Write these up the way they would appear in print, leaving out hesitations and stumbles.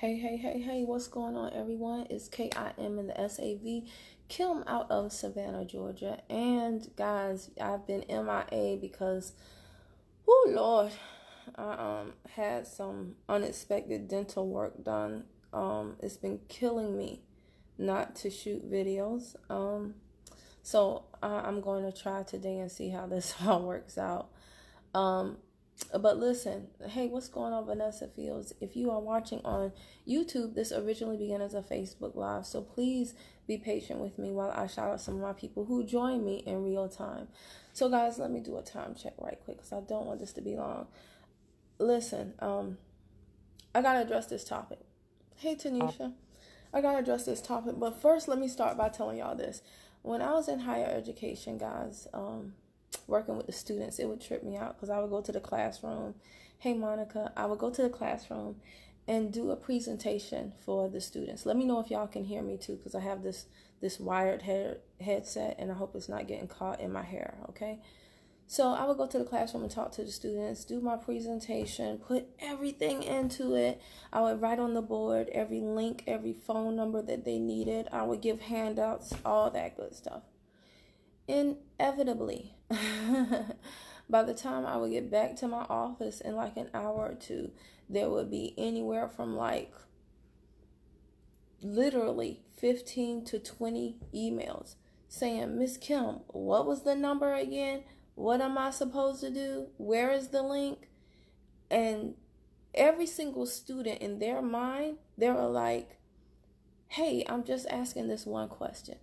Hey, what's going on, everyone? It's Kim in the SAV, Kim out of Savannah, Georgia. And guys, I've been MIA because, oh Lord, I had some unexpected dental work done. It's been killing me not to shoot videos. So I'm going to try today and see how this all works out. But listen, hey, what's going on, Vanessa Fields? If you are watching on YouTube, this originally began as a Facebook Live, so please be patient with me while I shout out some of my people who join me in real time. So guys, let me do a time check right quick because I don't want this to be long. Listen, I gotta address this topic. Hey, Tanisha, I gotta address this topic, but first let me start by telling y'all this. When I was in higher education, guys, working with the students, it would trip me out because I would go to the classroom. Hey, Monica, I would go to the classroom and do a presentation for the students. Let me know if y'all can hear me too, because I have this wired headset and I hope it's not getting caught in my hair, okay? So I would go to the classroom and talk to the students, do my presentation, put everything into it. I would write on the board every link, every phone number that they needed. I would give handouts, all that good stuff. Inevitably, by the time I would get back to my office in like an hour or two, there would be anywhere from like literally 15 to 20 emails saying, Miss Kim, what was the number again? What am I supposed to do? Where is the link? And every single student in their mind, they were like, hey, I'm just asking this one question.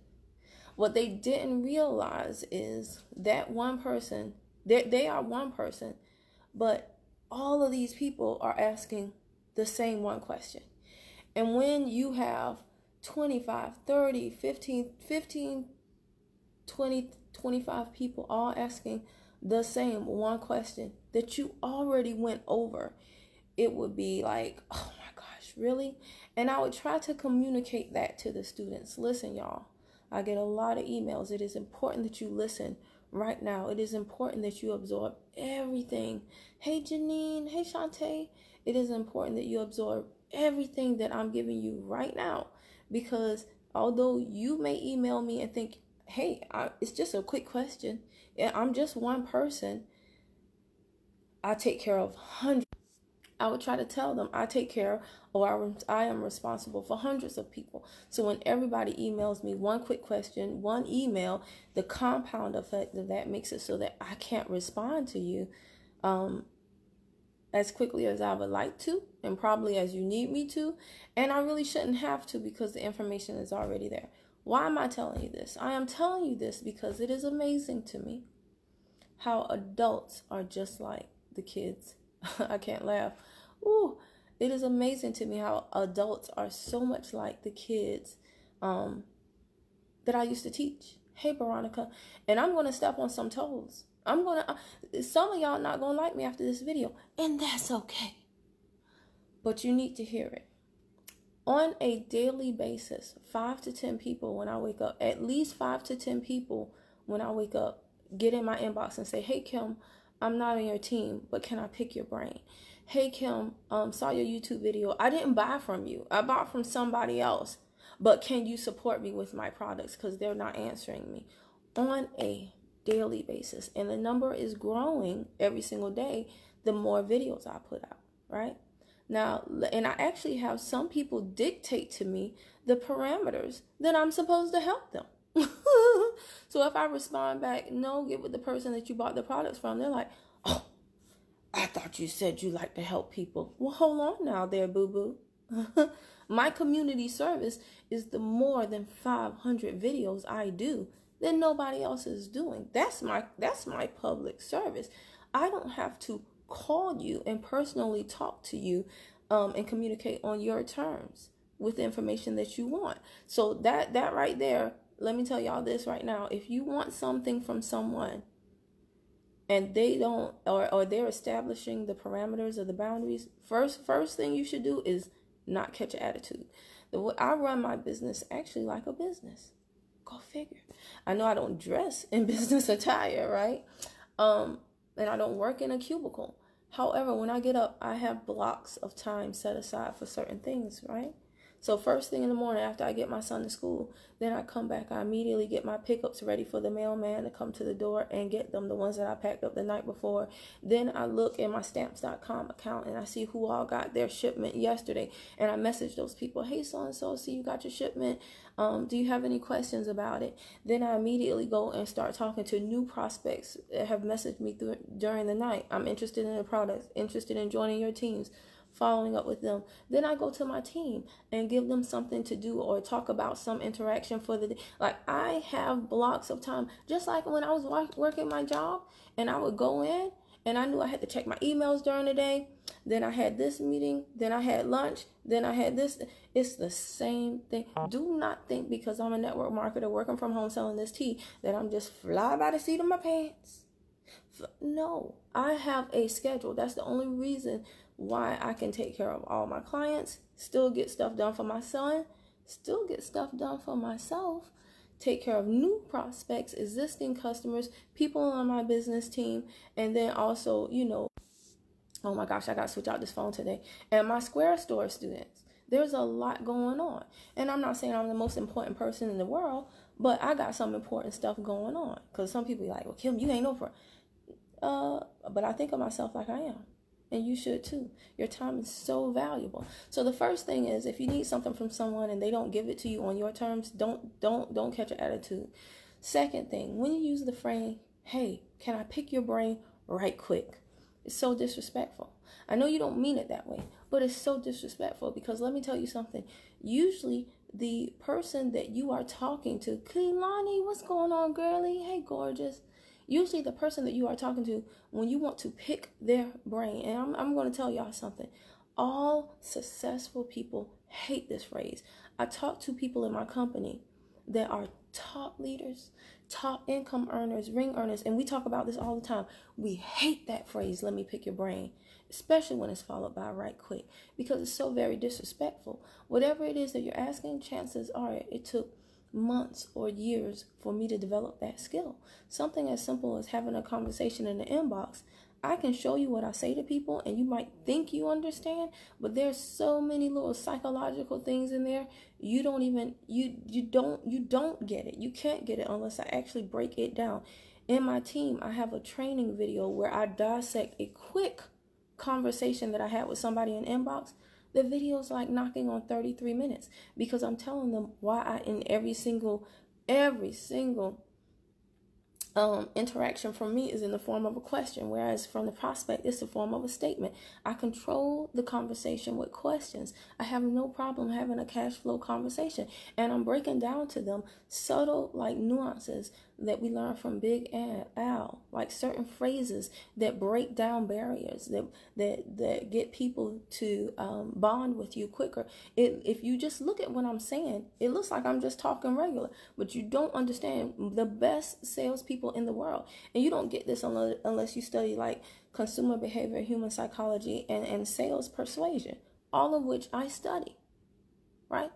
What they didn't realize is that one person, they are one person, but all of these people are asking the same one question. And when you have 25, 30, 15, 20, 25 people all asking the same one question that you already went over, it would be like, oh my gosh, really? And I would try to communicate that to the students. Listen, y'all. I get a lot of emails. It is important that you listen right now. It is important that you absorb everything. Hey, Janine. Hey, Shantae. It is important that you absorb everything that I'm giving you right now. Because although you may email me and think, hey, it's just a quick question. I'm just one person. I take care of hundreds. I would try to tell them I take care or I am responsible for hundreds of people. So when everybody emails me one quick question, one email, the compound effect of that makes it so that I can't respond to you as quickly as I would like to and probably as you need me to. And I really shouldn't have to because the information is already there. Why am I telling you this? I am telling you this because it is amazing to me how adults are just like the kids. I can't laugh. Ooh, it is amazing to me how adults are so much like the kids that I used to teach. Hey, Veronica. And I'm going to step on some toes. Some of y'all not going to like me after this video. And that's okay. But you need to hear it. On a daily basis, 5 to 10 people when I wake up, at least 5 to 10 people when I wake up, get in my inbox and say, hey, Kim, I'm not on your team, but can I pick your brain? Hey, Kim, saw your YouTube video. I didn't buy from you. I bought from somebody else. But can you support me with my products? Because they're not answering me on a daily basis. And the number is growing every single day the more videos I put out, right? Now, and I actually have some people dictate to me the parameters that I'm supposed to help them. So if I respond back, no, get with the person that you bought the products from, they're like, oh, I thought you said you like to help people. Well, hold on now there, boo-boo. My community service is the more than 500 videos I do that nobody else is doing. That's my public service. I don't have to call you and personally talk to you and communicate on your terms with the information that you want. So that right there, let me tell y'all this right now. If you want something from someone and they don't, or they're establishing the parameters or the boundaries, first thing you should do is not catch an attitude. I run my business actually like a business. Go figure. I know I don't dress in business attire, right? And I don't work in a cubicle. However, when I get up, I have blocks of time set aside for certain things, right? So first thing in the morning after I get my son to school, then I come back, I immediately get my pickups ready for the mailman to come to the door and get them, the ones that I packed up the night before. Then I look in my stamps.com account and I see who all got their shipment yesterday. And I message those people, hey, so-and-so, see you got your shipment. Do you have any questions about it? Then I immediately go and start talking to new prospects that have messaged me during the night. I'm interested in the products, interested in joining your teams, following up with them. Then I go to my team and give them something to do or talk about some interaction for the day. Like, I have blocks of time, just like when I was working my job and I would go in and I knew I had to check my emails during the day. Then I had this meeting, then I had lunch, then I had this. It's the same thing. Do not think because I'm a network marketer working from home selling this tea that I'm just fly by the seat of my pants. No, I have a schedule. That's the only reason why I can take care of all my clients, still get stuff done for my son, still get stuff done for myself, take care of new prospects, existing customers, people on my business team, and then also, oh my gosh, I got to switch out this phone today, and my Square Store students. There's a lot going on. And I'm not saying I'm the most important person in the world, but I got some important stuff going on. Because some people be like, well, Kim, you ain't no pro. But I think of myself like I am. And you should too. Your time is so valuable. So the first thing is, if you need something from someone and they don't give it to you on your terms, don't catch an attitude. Second thing, when you use the phrase, hey, can I pick your brain right quick? It's so disrespectful. I know you don't mean it that way, but it's so disrespectful because let me tell you something. Usually the person that you are talking to, Kehlani, what's going on, girlie? Hey, gorgeous. Usually the person that you are talking to, when you want to pick their brain, and I'm going to tell y'all something. All successful people hate this phrase. I talk to people in my company that are top leaders, top income earners, ring earners, and we talk about this all the time. We hate that phrase, let me pick your brain, especially when it's followed by right quick, because it's so very disrespectful. Whatever it is that you're asking, chances are it took months or years for me to develop that skill. Something as simple as having a conversation in the inbox. I can show you what I say to people and you might think you understand, but there's so many little psychological things in there. You don't get it. You can't get it unless I actually break it down. In my team, I have a training video where I dissect a quick conversation that I had with somebody in inbox. The video's like knocking on 33 minutes because I'm telling them why I, in every single interaction from me is in the form of a question, whereas from the prospect, it's the form of a statement. I control the conversation with questions. I have no problem having a cash flow conversation, and I'm breaking down to them subtle like nuances that we learn from Big Al, like certain phrases that break down barriers, that get people to bond with you quicker. If you just look at what I'm saying, it looks like I'm just talking regular, but you don't understand the best salespeople in the world. And you don't get this unless you study like consumer behavior, human psychology, and sales persuasion, all of which I study, right?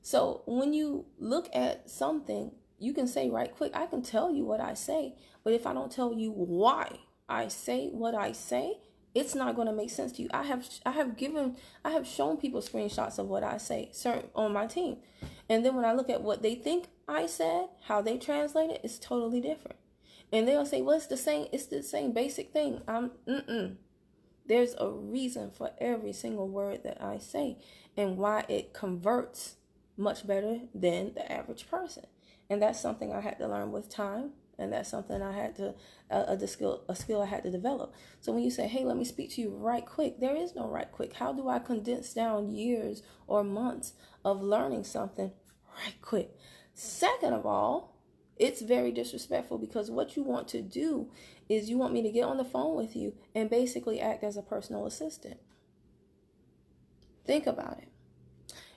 So when you look at something, you can say right quick, I can tell you what I say, but if I don't tell you why I say what I say, it's not going to make sense to you. I have shown people screenshots of what I say on my team. And then when I look at what they think I said, how they translate it, it's totally different. And they'll say, well, it's the same basic thing. There's a reason for every single word that I say and why it converts much better than the average person. And that's something I had to learn with time, and that's something I had to a skill I had to develop. So when you say, hey, let me speak to you right quick, there is no right quick. How do I condense down years or months of learning something right quick? Second of all, it's very disrespectful because what you want to do is you want me to get on the phone with you and basically act as a personal assistant. Think about it.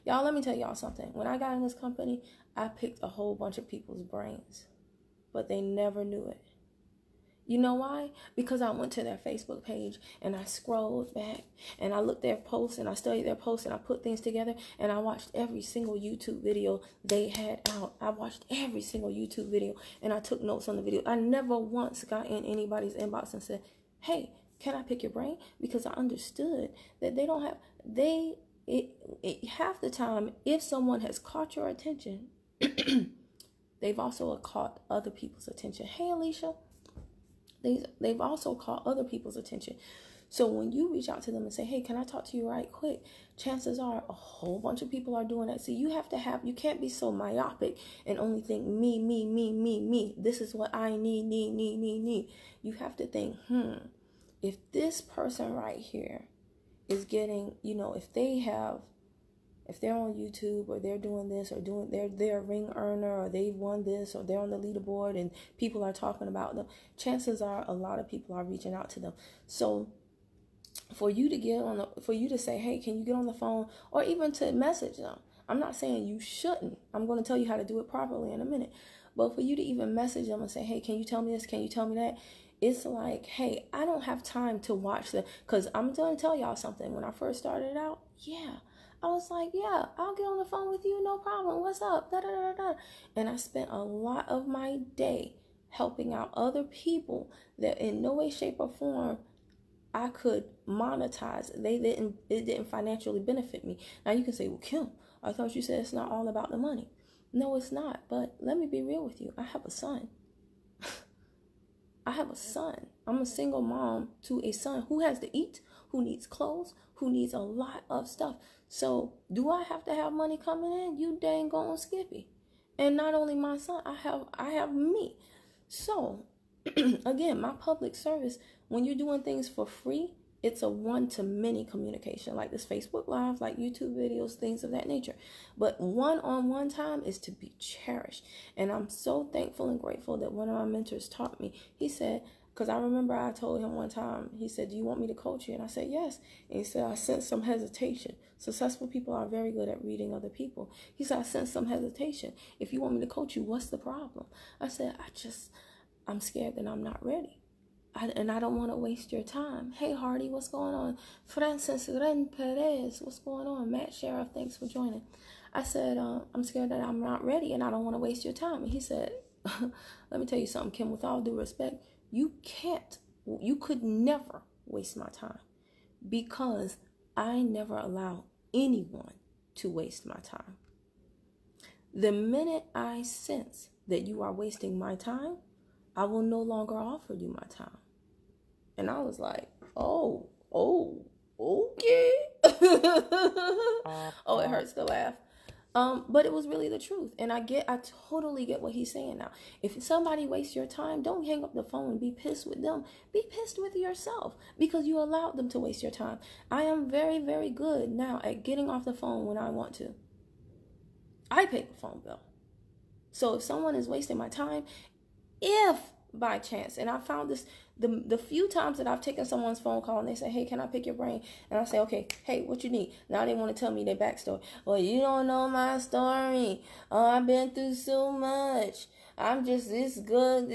Y'all, let me tell y'all something. When I got in this company, I picked a whole bunch of people's brains, but they never knew it. You know why? Because I went to their Facebook page and I scrolled back and I looked their posts and I studied their posts and I put things together and I watched every single YouTube video they had out. I watched every single YouTube video and I took notes on the video. I never once got in anybody's inbox and said, hey, Can I pick your brain? Because I understood that they don't have, half the time, if someone has caught your attention, they've also caught other people's attention. Hey, Alicia, they've also caught other people's attention. So when you reach out to them and say, hey, can I talk to you right quick? Chances are a whole bunch of people are doing that. So you can't be so myopic and only think me. This is what I need. You have to think, if this person right here is getting, if they're on YouTube or they're doing this or they're a ring earner or they've won this or they're on the leaderboard and people are talking about them, chances are a lot of people are reaching out to them. So for you to say, hey, can you get on the phone, or even to message them. I'm not saying you shouldn't. I'm going to tell you how to do it properly in a minute. But for you to even message them and say, hey, can you tell me this? Can you tell me that? It's like, hey, I don't have time to watch that. Because I'm going to tell y'all something. When I first started out, I was like, yeah, I'll get on the phone with you. No problem. What's up? And I spent a lot of my day helping out other people that in no way, shape, or form I could monetize. It didn't financially benefit me. Now you can say, well, Kim, I thought you said it's not all about the money. No, it's not. But let me be real with you. I have a son. I'm a single mom to a son who has to eat, who needs clothes, who needs a lot of stuff. So do I have to have money coming in? You dang gone Skippy. And not only my son, I have me. So again, my public service, when you're doing things for free, it's a one-to-many communication, like this Facebook Live, like YouTube videos, things of that nature. But one-on-one time is to be cherished. And I'm so thankful and grateful that one of my mentors taught me. He said, because I remember I told him one time, he said, do you want me to coach you? And I said, yes. And he said, I sensed some hesitation. Successful people are very good at reading other people. He said, I sense some hesitation. If you want me to coach you, what's the problem? I said, I'm scared that I'm not ready. And I don't want to waste your time. Hey, Hardy, what's going on? Francis Ren Perez, what's going on? Matt Sheriff, thanks for joining. I said, I'm scared that I'm not ready and I don't want to waste your time. And he said, let me tell you something, Kim, with all due respect, you could never waste my time, because I never allow anyone to waste my time. The minute I sense that you are wasting my time, I will no longer offer you my time. And I was like, oh, okay. Oh, it hurts to laugh. But it was really the truth. And I totally get what he's saying now. If somebody wastes your time, don't hang up the phone and be pissed with them. Be pissed with yourself because you allowed them to waste your time. I am very, very good now at getting off the phone when I want to. I pay the phone bill. So if someone is wasting my time, if by chance, and I found this, the few times that I've taken someone's phone call and they say, hey, can I pick your brain? And I say, okay, hey, what you need? Now they want to tell me their backstory. Well, you don't know my story. Oh, I've been through so much. I'm just this good.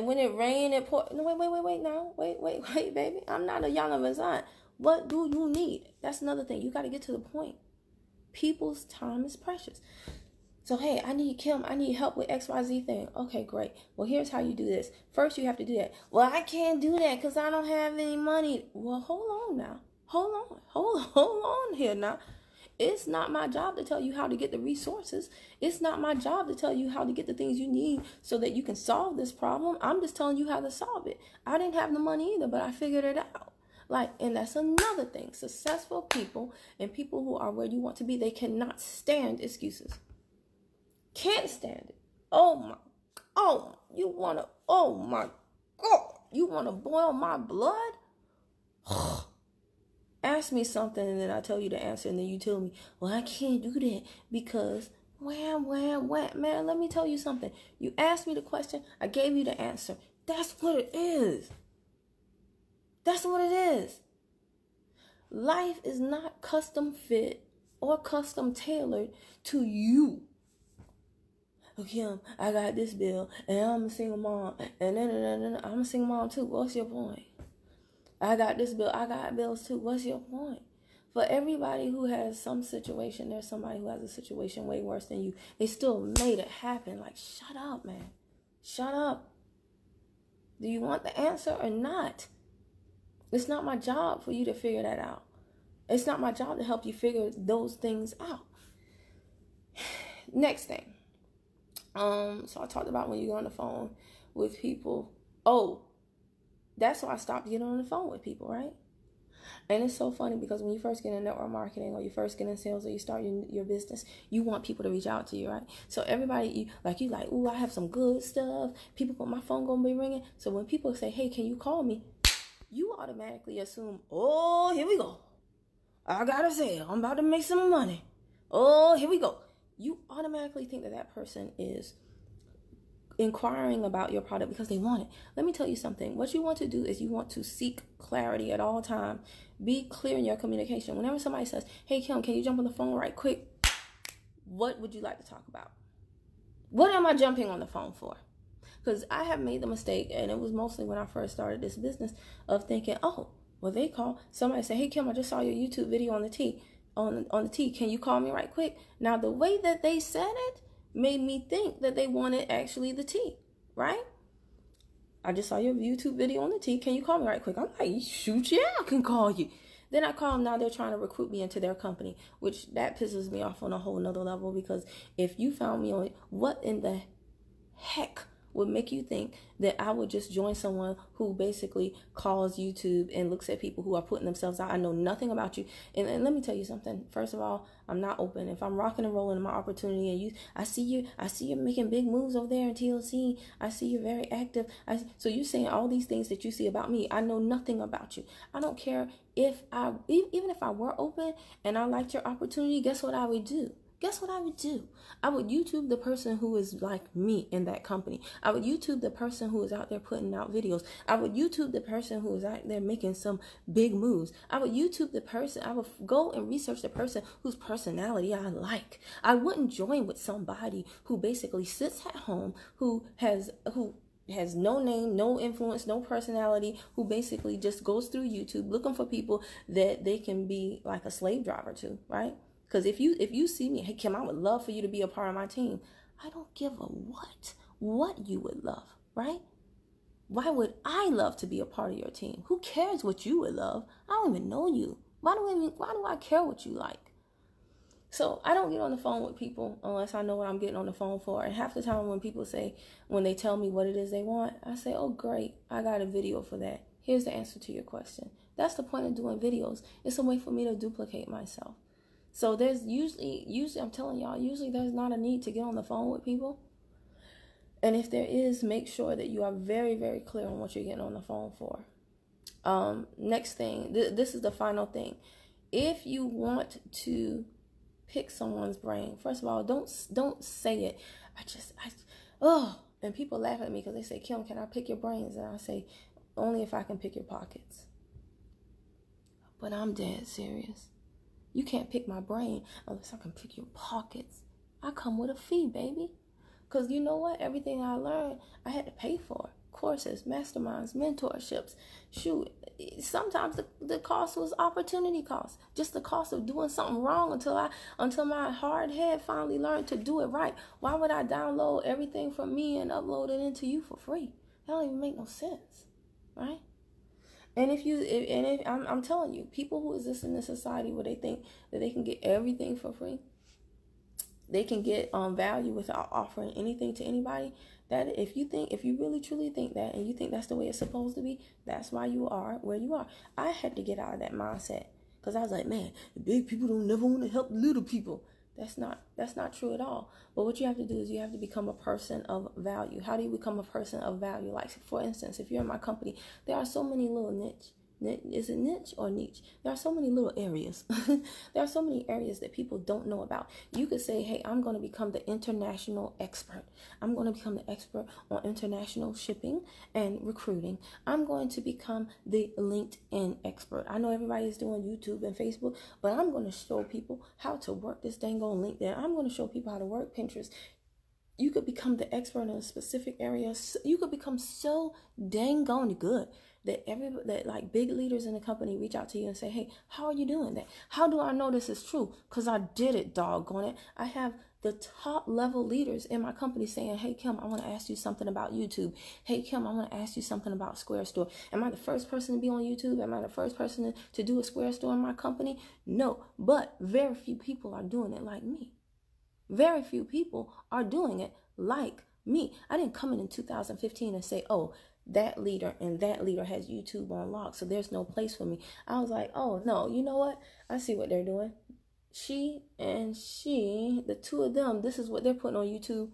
When it rained, it poured. No, wait, baby. I'm not a young Amazon. What do you need? That's another thing. You got to get to the point. People's time is precious. So, hey, I need help with XYZ thing. Okay, great. Well, here's how you do this. First, you have to do that. Well, I can't do that because I don't have any money. Well, hold on now. Hold on here now. It's not my job to tell you how to get the resources. It's not my job to tell you how to get the things you need so that you can solve this problem. I'm just telling you how to solve it. I didn't have the money either, but I figured it out. And that's another thing. Successful people and people who are where you want to be, they cannot stand excuses. Can't stand it. You want to boil my blood? Ask me something and then I tell you the answer and then you tell me, well, I can't do that because, man, let me tell you something. You asked me the question, I gave you the answer. That's what it is. Life is not custom fit or custom tailored to you. Okay, I got this bill, and I'm a single mom, and I'm a single mom too. What's your point? I got this bill, I got bills too. What's your point? For everybody who has some situation, there's somebody who has a situation way worse than you. They still made it happen. Like, shut up, man. Shut up. Do you want the answer or not? It's not my job for you to figure that out. It's not my job to help you figure those things out. Next thing. So I talked about when you go on the phone with people. Oh, that's why I stopped getting on the phone with people, right? And it's so funny because when you first get in network marketing, or you first get in sales, or you start your business, you want people to reach out to you, right? So everybody, you like, ooh, I have some good stuff. People, put my phone gonna be ringing. So when people say, hey, can you call me? You automatically assume, oh, here we go. I gotta say, I'm about to make some money. Oh, here we go. You automatically think that person is inquiring about your product because they want it. Let me tell you something. What you want to do is you want to seek clarity at all times. Be clear in your communication. Whenever somebody says, hey, Kim, can you jump on the phone right quick? What would you like to talk about? What am I jumping on the phone for? Because I have made the mistake, and it was mostly when I first started this business, of thinking, oh, well, they call. Somebody say, hey, Kim, I just saw your YouTube video on the tea. On the tea. Can you call me right quick? Now, the way that they said it made me think that they wanted actually the tea, right? I just saw your YouTube video on the tea. Can you call me right quick? I'm like, shoot, yeah, I can call you. Then I call them. Now they're trying to recruit me into their company, which that pisses me off on a whole nother level, because if you found me on, what in the heck would make you think that I would just join someone who basically calls YouTube and looks at people who are putting themselves out? I know nothing about you. And let me tell you something. First of all, I'm not open. If I'm rocking and rolling in my opportunity, and I see you making big moves over there in TLC. I see you're very active. So you're saying all these things that you see about me. I know nothing about you. I don't care even if I were open and I liked your opportunity, guess what I would do? Guess what I would do? I would YouTube the person who is like me in that company. I would YouTube the person who is out there putting out videos. I would YouTube the person who is out there making some big moves. I would YouTube the person. I would go and research the person whose personality I like. I wouldn't join with somebody who basically sits at home, who has no name, no influence, no personality, who basically just goes through YouTube looking for people that they can be like a slave driver to, right? Because if you see me, hey, Kim, I would love for you to be a part of my team. I don't give a what you would love, right? Why would I love to be a part of your team? Who cares what you would love? I don't even know you. Why do I care what you like? So I don't get on the phone with people unless I know what I'm getting on the phone for. And half the time when they tell me what it is they want, I say, oh, great, I got a video for that. Here's the answer to your question. That's the point of doing videos. It's a way for me to duplicate myself. So there's usually I'm telling y'all, usually there's not a need to get on the phone with people. And if there is, make sure that you are very, very clear on what you're getting on the phone for. Next thing, this is the final thing. If you want to pick someone's brain, first of all, don't say it. And people laugh at me because they say, Kim, can I pick your brains? And I say, only if I can pick your pockets. But I'm dead serious. You can't pick my brain unless I can pick your pockets. I come with a fee, baby. Because you know what? Everything I learned, I had to pay for. Courses, masterminds, mentorships. Shoot, sometimes the cost was opportunity cost. Just the cost of doing something wrong until my hard head finally learned to do it right. Why would I download everything from me and upload it into you for free? That don't even make no sense, right? And I'm telling you, people who exist in this society where they think that they can get everything for free, they can get value without offering anything to anybody. That if you really truly think that, and you think that's the way it's supposed to be, that's why you are where you are. I had to get out of that mindset because I was like, man, the big people don't never want to help the little people. That's not true at all. But what you have to do is you have to become a person of value. How do you become a person of value? Like, for instance, if you're in my company, there are so many little is it niche or niche? There are so many little areas. There are so many areas that people don't know about. You could say, hey, I'm going to become the international expert. I'm going to become the expert on international shipping and recruiting. I'm going to become the LinkedIn expert. I know everybody's doing YouTube and Facebook, but I'm going to show people how to work this dang on LinkedIn. I'm going to show people how to work Pinterest. You could become the expert in a specific area. You could become so dang on good that like big leaders in the company reach out to you and say, hey, how are you doing that? How do I know this is true? Because I did it, doggone it. I have the top level leaders in my company saying, hey, Kim, I want to ask you something about YouTube. Hey, Kim, I want to ask you something about Square Store. Am I the first person to be on YouTube? Am I the first person to do a Square Store in my company? No, but very few people are doing it like me. Very few people are doing it like me. I didn't come in 2015 and say, oh, that leader and that leader has YouTube on lock, so there's no place for me. I was like, oh, no, you know what? I see what they're doing. She, the two of them, this is what they're putting on YouTube.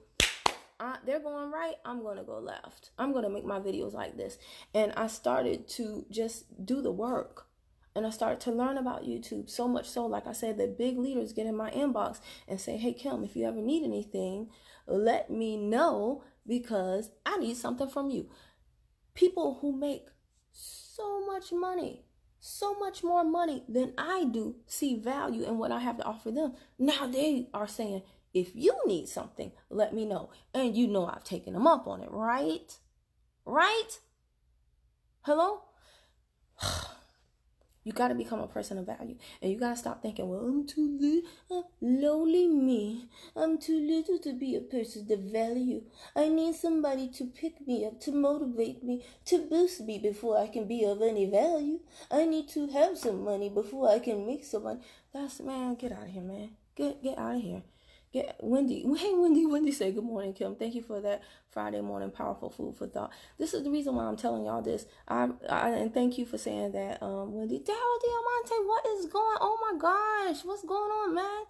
They're going right, I'm going to go left. I'm going to make my videos like this. And I started to just do the work. And I started to learn about YouTube, so much so, like I said, that big leaders get in my inbox and say, hey, Kim, if you ever need anything, let me know because I need something from you. People who make so much money, so much more money than I do, see value in what I have to offer them. Now they are saying, if you need something, let me know. And you know I've taken them up on it, right? Right? Hello? You got to become a person of value. And you got to stop thinking, well, I'm too lowly me. I'm too little to be a person of value. I need somebody to pick me up, to motivate me, to boost me before I can be of any value. I need to have some money before I can make some money. Man, get out of here, man. Get out of here. Wendy. Hey, Wendy said, good morning, Kim. Thank you for that Friday morning powerful food for thought. This is the reason why I'm telling y'all this. And thank you for saying that, Wendy. Daryl Diamante, what is going on? Oh my gosh, what's going on, man?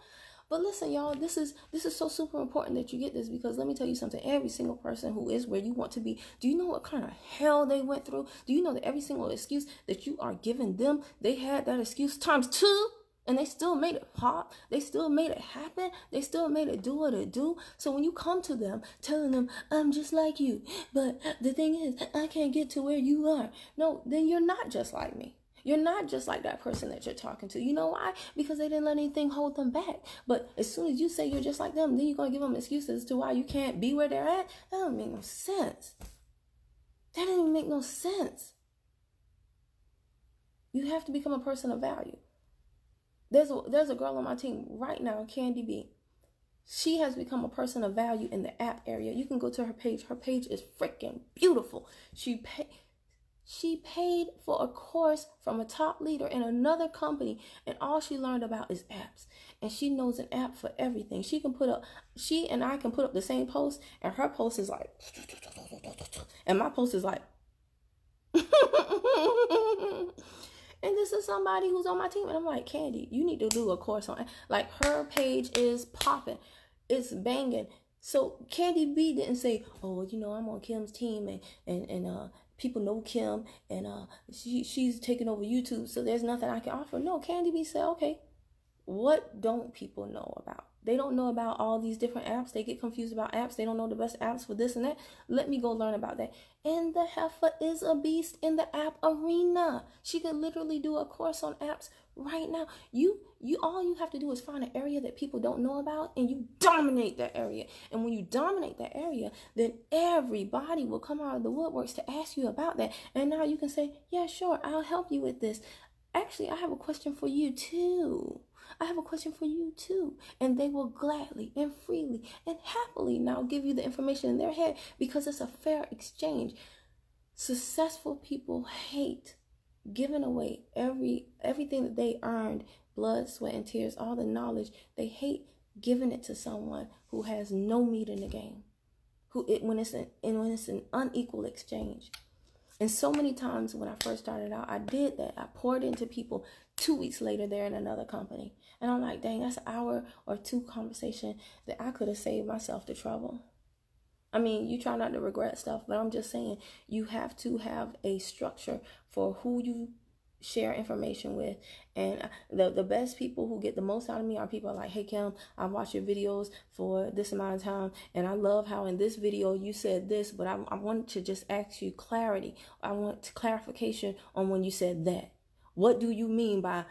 But listen, y'all, this is so super important that you get this, because let me tell you something. Every single person who is where you want to be, do you know what kind of hell they went through? Do you know that every single excuse that you are giving them, they had that excuse times 2? And they still made it pop. They still made it happen. They still made it do what it do. So when you come to them telling them, I'm just like you, but the thing is, I can't get to where you are. No, then you're not just like me. You're not just like that person that you're talking to. You know why? Because they didn't let anything hold them back. But as soon as you say you're just like them, then you're going to give them excuses to why you can't be where they're at. That don't make no sense. That doesn't even make no sense. You have to become a person of value. There's a girl on my team right now, Candy B. She has become a person of value in the app area. You can go to her page. Her page is freaking beautiful. She paid for a course from a top leader in another company, and all she learned about is apps. And she knows an app for everything. She and I can put up the same post, and her post is like, and my post is like, and this is somebody who's on my team. And I'm like, Candy, you need to do a course on it. Like, her page is popping. It's banging. So Candy B didn't say, oh, I'm on Kim's team and people know Kim and she's taking over YouTube, so there's nothing I can offer. No, Candy B said, okay, what don't people know about? They don't know about all these different apps. They get confused about apps. They don't know the best apps for this and that. Let me go learn about that. And the heifer is a beast in the app arena. She could literally do a course on apps right now. All you have to do is find an area that people don't know about, and you dominate that area. And when you dominate that area, then everybody will come out of the woodworks to ask you about that. And now you can say, yeah, sure, I'll help you with this. Actually, I have a question for you too. And they will gladly and freely and happily now give you the information in their head, because it's a fair exchange. Successful people hate giving away everything that they earned, blood, sweat, and tears, all the knowledge. They hate giving it to someone who has no meat in the game, when it's an unequal exchange. And so many times when I first started out, I did that. I poured into people. 2 weeks later, they're in another company. And I'm like, dang, that's an hour or two conversation that I could have saved myself the trouble. I mean, you try not to regret stuff, but I'm just saying, you have to have a structure for who you share information with. And the best people who get the most out of me are people like, hey, Kim, I watched your videos for this amount of time, and I love how in this video you said this, but I wanted to just ask you clarity. I want clarification on when you said that. What do you mean by?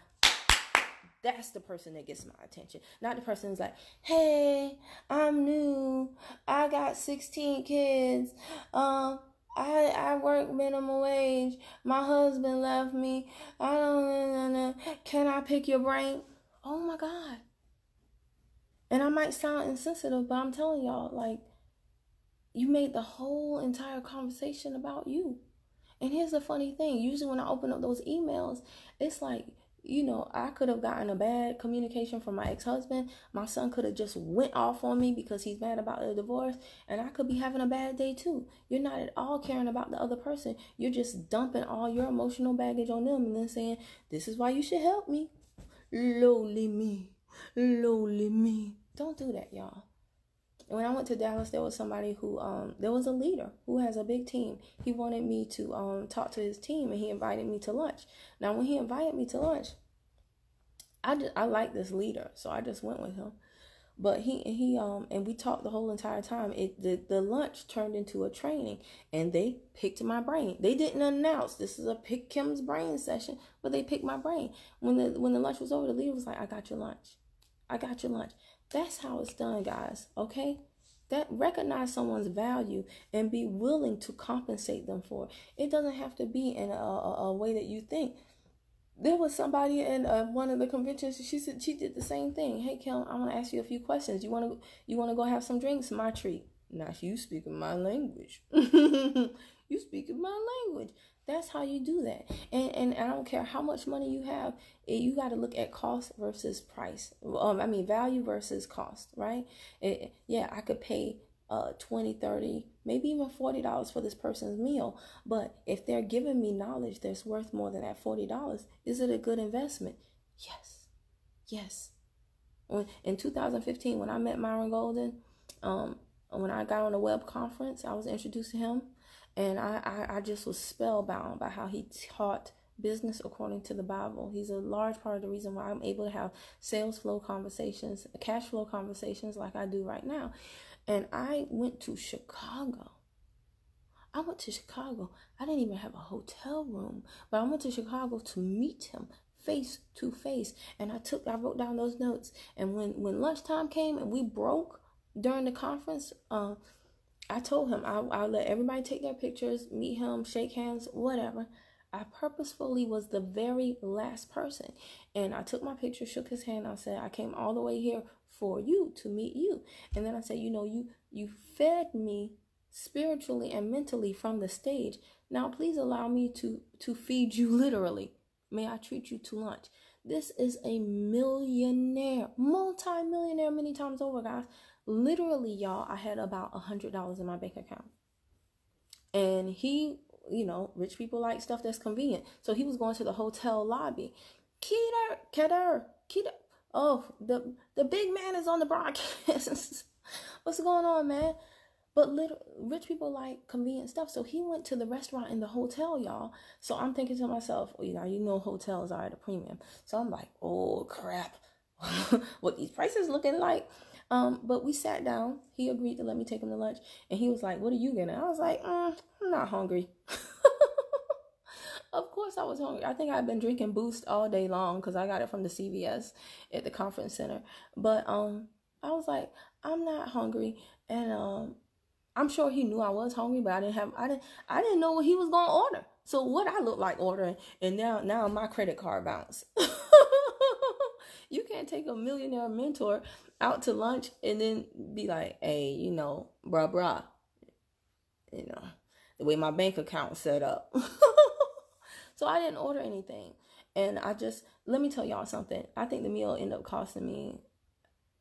That's the person that gets my attention. Not the person who's like, hey, I'm new. I got 16 kids. I work minimum wage. My husband left me. I don't. Can I pick your brain? Oh my God. And I'm might sound insensitive, but I'm telling y'all, like, you made the whole entire conversation about you. And here's the funny thing. Usually when I open up those emails, it's like, I could have gotten a bad communication from my ex-husband. My son could have just went off on me because he's mad about the divorce. And I could be having a bad day too. You're not at all caring about the other person. You're just dumping all your emotional baggage on them and then saying, this is why you should help me. Lowly me. Lowly me. Don't do that, y'all. When I went to Dallas, there was somebody who, there was a leader who has a big team. He wanted me to talk to his team, and he invited me to lunch. Now, when he invited me to lunch, I like this leader, so I just went with him. But and we talked the whole entire time. The lunch turned into a training, and they picked my brain. They didn't announce this is a pick Kim's brain session, but they picked my brain. When the lunch was over, the leader was like, I got your lunch. I got your lunch. That's how it's done, guys, okay? That recognize someone's value and be willing to compensate them for it. It doesn't have to be in a way that you think. There was somebody in one of the conventions. She said she did the same thing. Hey, Kim, I want to ask you a few questions. You want to go have some drinks? My treat. Now you speaking my language. You speaking my language. That's how you do that. And I don't care how much money you have. You got to look at cost versus price. Value versus cost, right? I could pay $20, $30, maybe even $40 for this person's meal. But if they're giving me knowledge that's worth more than that $40, is it a good investment? Yes. In 2015, when I met Myron Golden, when I got on a web conference, I was introduced to him. And I just was spellbound by how he taught business according to the Bible. He's a large part of the reason why I'm able to have sales flow conversations, cash flow conversations like I do right now. And I went to Chicago. I didn't even have a hotel room, but I went to Chicago to meet him face to face. And I wrote down those notes. And when lunchtime came and we broke during the conference, I told him I'll let everybody take their pictures, meet him, shake hands, whatever. I purposefully was the very last person. And I took my picture, shook his hand. I said, I came all the way here for you, to meet you. And then I said, you fed me spiritually and mentally from the stage. Now, please allow me to feed you literally. May I treat you to lunch? This is a millionaire, multi-millionaire many times over, guys. Literally, y'all, I had about $100 in my bank account. And he, rich people like stuff that's convenient. So he was going to the hotel lobby. Keter. Oh, the big man is on the broadcast. What's going on, man? But rich people like convenient stuff. So he went to the restaurant in the hotel, y'all. So I'm thinking to myself, hotels are at a premium. So I'm like, oh, crap. What these prices looking like? But we sat down. He agreed to let me take him to lunch. And he was like, what are you getting? I was like, I'm not hungry. Of course I was hungry. I think I've been drinking Boost all day long because I got it from the CVS at the conference center. But I was like, I'm not hungry. And I'm sure he knew I was hungry, but I didn't know what he was gonna order. So what I look like ordering, and now my credit card bounced. You can't take a millionaire mentor out to lunch and then be like, hey, bruh, the way my bank account set up. So I didn't order anything. And let me tell y'all something. I think the meal ended up costing me,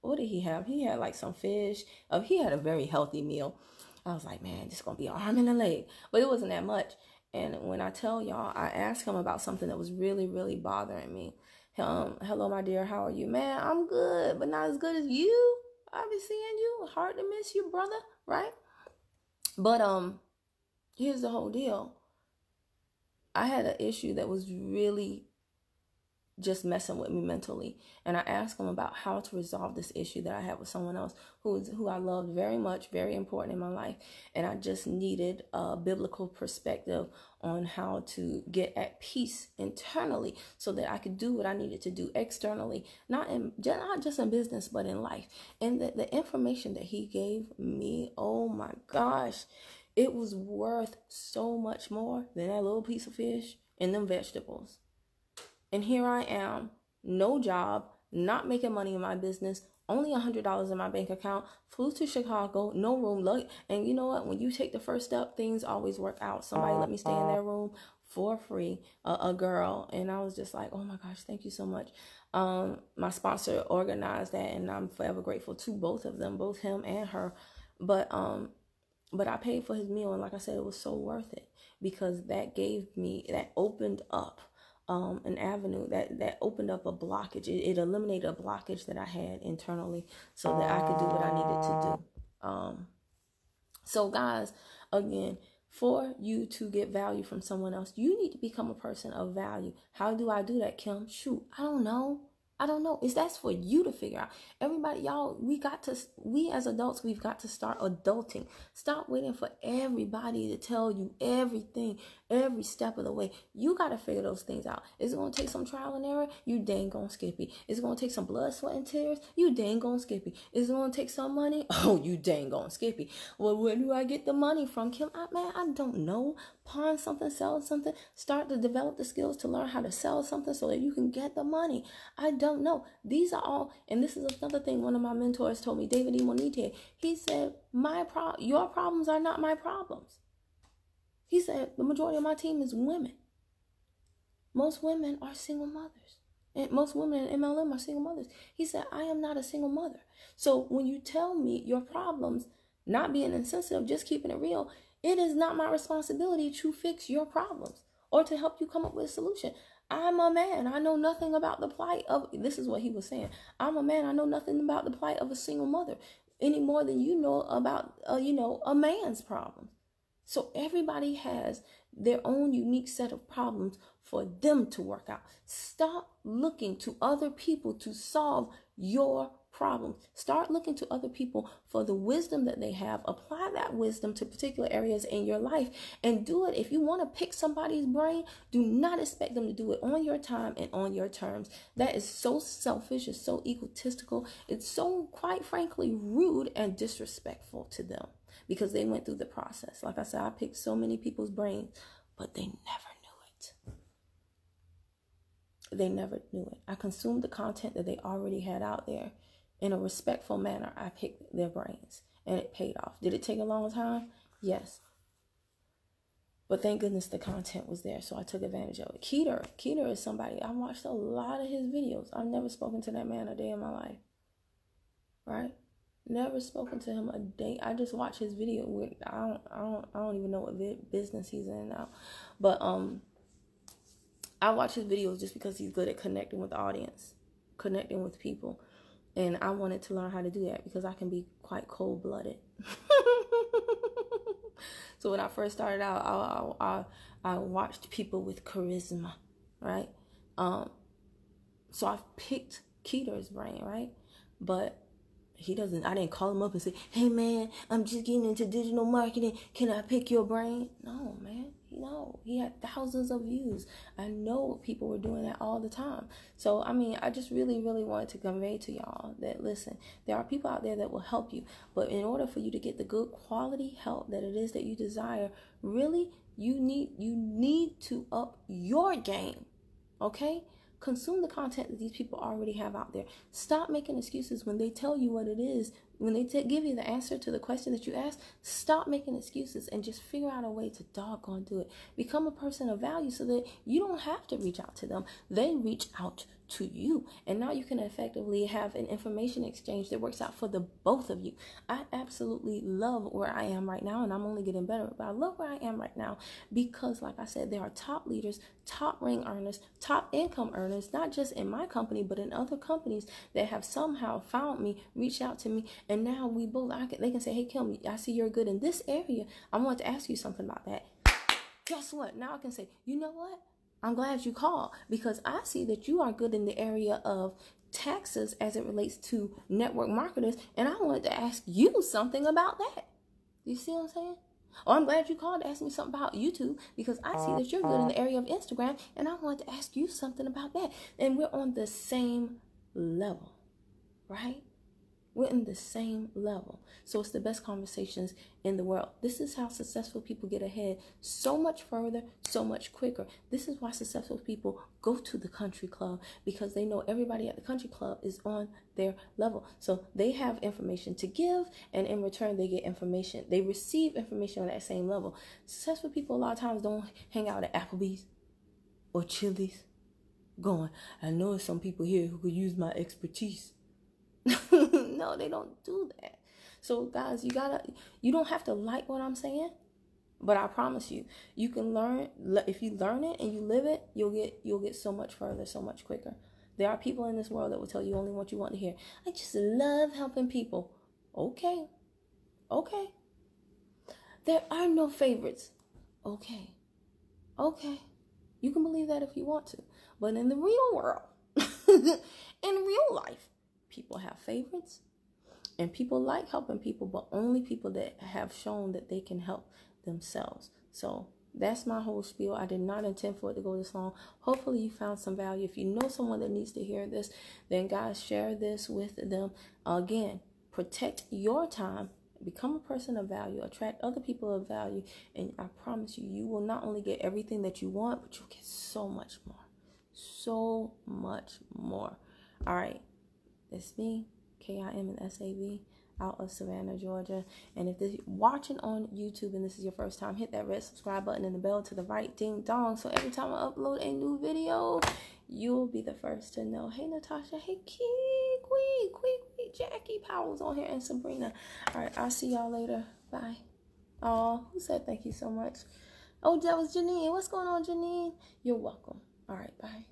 what did he have? He had like some fish. He had a very healthy meal. I was like, man, this is going to be an arm and a leg. But it wasn't that much. And when I tell y'all, I asked him about something that was really, really bothering me. Hello, my dear. How are you? Man, I'm good, but not as good as you. I'll be seeing you. Hard to miss you, brother. Right? But here's the whole deal. I had an issue that was really just messing with me mentally. And I asked him about how to resolve this issue that I had with someone else who I loved very much, very important in my life. And I just needed a biblical perspective on how to get at peace internally so that I could do what I needed to do externally, not just in business, but in life. And the information that he gave me, oh my gosh, it was worth so much more than that little piece of fish and them vegetables. And here I am, no job, not making money in my business, only $100 in my bank account, flew to Chicago, no room, luck. And you know what? When you take the first step, things always work out. Somebody let me stay in their room for free, a girl. And I was just like, oh my gosh, thank you so much. My sponsor organized that, and I'm forever grateful to both of them, both him and her. But I paid for his meal, and like I said, it was so worth it, because that opened up an avenue, that opened up a blockage. It eliminated a blockage that I had internally, so that I could do what I needed to do. So guys, again, for you to get value from someone else, you need to become a person of value. How do I do that, Kim? Shoot, I don't know. That's for you to figure out. Everybody, y'all, we as adults, we've got to start adulting. Stop waiting for everybody to tell you everything, every step of the way. You got to figure those things out. Is it going to take some trial and error? You dang gonna Skippy. Is it going to take some blood, sweat, and tears? You dang gonna Skippy. Is it going to take some money? Oh, you dang gonna Skippy. Well, where do I get the money from, Kim? I don't know. Pawn something, sell something. Start to develop the skills to learn how to sell something so that you can get the money. I don't know. These are all, and this is another thing one of my mentors told me, David E. Monite. He said, your problems are not my problems. He said, the majority of my team is women. Most women are single mothers. And most women in MLM are single mothers. He said, I am not a single mother. So when you tell me your problems, not being insensitive, just keeping it real, it is not my responsibility to fix your problems or to help you come up with a solution. I'm a man. I know nothing about the plight of, this is what he was saying. I'm a man. I know nothing about the plight of a single mother any more than you know about, a man's problem. So everybody has their own unique set of problems for them to work out. Stop looking to other people to solve your problems. Start looking to other people for the wisdom that they have. Apply that wisdom to particular areas in your life and do it. If you want to pick somebody's brain, do not expect them to do it on your time and on your terms. That is so selfish. It's so egotistical. It's so, quite frankly, rude and disrespectful to them, because they went through the process. Like I said, I picked so many people's brains, but they never knew it. They never knew it. I consumed the content that they already had out there. In a respectful manner, I picked their brains, and it paid off. Did it take a long time? Yes. But thank goodness the content was there, so I took advantage of it. Keter is somebody, I watched a lot of his videos. I've never spoken to that man a day in my life. Right? Never spoken to him a day. I just watch his video. I don't even know what business he's in now, but I watch his videos just because he's good at connecting with the audience, connecting with people, and I wanted to learn how to do that because I can be quite cold-blooded. So when I first started out, I watched people with charisma, right? So I picked Keter's brain, right? But I didn't call him up and say, hey man, I'm just getting into digital marketing. Can I pick your brain? No, man. No, he had thousands of views. I know people were doing that all the time. So, I just really, really wanted to convey to y'all that, listen, there are people out there that will help you. But in order for you to get the good quality help that it is that you desire, really, you need to up your game. Okay? Consume the content that these people already have out there. Stop making excuses when they tell you what it is. When they give you the answer to the question that you asked, stop making excuses and just figure out a way to doggone do it. Become a person of value so that you don't have to reach out to them. They reach out to you. And now you can effectively have an information exchange that works out for the both of you. I absolutely love where I am right now, and I'm only getting better, but I love where I am right now because, like I said, there are top leaders, top ring earners, top income earners, not just in my company, but in other companies that have somehow found me, reached out to me, and now we both, they can say, hey, Kim, I see you're good in this area. I want to ask you something about that. Guess what? Now I can say, you know what? I'm glad you called because I see that you are good in the area of taxes as it relates to network marketers, and I wanted to ask you something about that. You see what I'm saying? Or I'm glad you called to ask me something about YouTube because I see that you're good in the area of Instagram, and I wanted to ask you something about that. And we're on the same level, right? We're in the same level. So it's the best conversations in the world. This is how successful people get ahead so much further, so much quicker. This is why successful people go to the country club, because they know everybody at the country club is on their level. So they have information to give, and in return they get information. They receive information on that same level. Successful people a lot of times don't hang out at Applebee's or Chili's going, I know there's some people here who could use my expertise. No, they don't do that. So guys, you don't have to like what I'm saying, but I promise you, you can learn. If you learn it and you live it, you'll get so much further, so much quicker. There are people in this world that will tell you only what you want to hear. I just love helping people. Okay. There are no favorites. Okay. You can believe that if you want to. But in the real world, in real life, people have favorites. And people like helping people, but only people that have shown that they can help themselves. So that's my whole spiel. I did not intend for it to go this long. Hopefully you found some value. If you know someone that needs to hear this, then guys, share this with them. Again, protect your time. Become a person of value. Attract other people of value. And I promise you, you will not only get everything that you want, but you'll get so much more. So much more. All right. It's me, KIM out of Savannah, Georgia. And if you're watching on YouTube and this is your first time, hit that red subscribe button and the bell to the right, ding dong. So every time I upload a new video, you'll be the first to know. Hey, Natasha. Hey, Queen, Jackie Powell's on here, and Sabrina. All right, I'll see y'all later. Bye. Oh, who said thank you so much? Oh, that was Janine. What's going on, Janine? You're welcome. All right, bye.